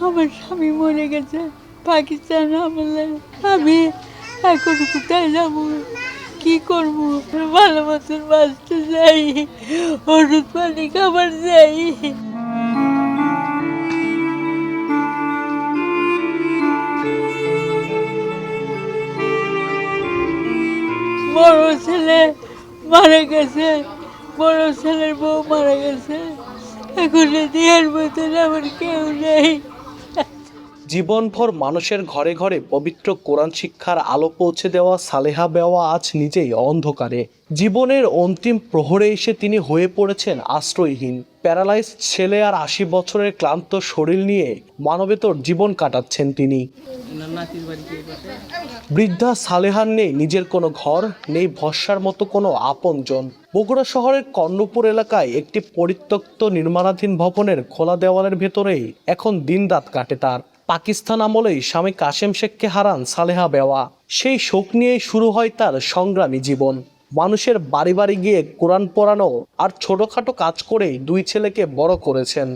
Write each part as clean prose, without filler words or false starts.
আমার স্বামী মরে গেছে পাকিস্তান আমলে। আমি এখন কোথায় যাব, কি করব? ভালো মতন বাঁচতে চাই, ওষুধ পানি খাবার চাই। বড় ছেলে মারা গেছে, বড় ছেলের বউ মারা গেছে, এখন দেওয়ার মতন আমার কেউ নেই। জীবনভর মানুষের ঘরে ঘরে পবিত্র কোরআন শিক্ষার আলো পৌঁছে দেওয়া সালেহা বেওয়া আজ নিজেই অন্ধকারে। জীবনের অন্তিম প্রহরে এসে তিনি হয়ে পড়েছেন আশ্রয়হীন। প্যারালাইজ ছেলে আর ৮০ বছরের ক্লান্ত শরীর নিয়ে মানবেতর জীবন কাটাচ্ছেন তিনি। বৃদ্ধা সালেহার নেই নিজের কোনো ঘর, নেই ভরসার মতো কোনো আপনজন। বগুড়া শহরের কর্ণপুর এলাকায় একটি পরিত্যক্ত নির্মাণাধীন ভবনের খোলা দেওয়ালের ভেতরেই এখন দিনরাত কাটে তার। পাকিস্তান আমলেই স্বামী কাশেম শেখকে হারান সালেহা বেওয়া। সেই শোক নিয়েই শুরু হয় তার সংগ্রামী জীবন। মানুষের বাড়ি বাড়ি গিয়ে কোরআন পড়ানো আর ছোটখাটো কাজ করেই দুই ছেলেকে বড় করেছেন।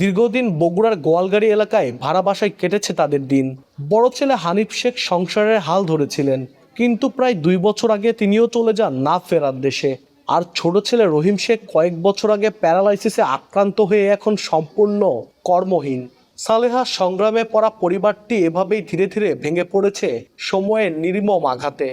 দীর্ঘদিন বগুড়ার গোয়ালগাড়ি এলাকায় ভাড়া বাসায় কেটেছে তাদের দিন। বড় ছেলে হানিফ শেখ সংসারের হাল ধরেছিলেন, কিন্তু প্রায় ২ বছর আগে তিনিও চলে যান না ফেরার দেশে। আর ছোট ছেলে রহিম শেখ কয়েক বছর আগে প্যারালাইসিসে আক্রান্ত হয়ে এখন সম্পূর্ণ কর্মহীন। সালেহা সংগ্রামে পড়া পরিবারটি এভাবেই ধীরে ধীরে ভেঙে পড়েছে সময়ের নির্মম আঘাতে।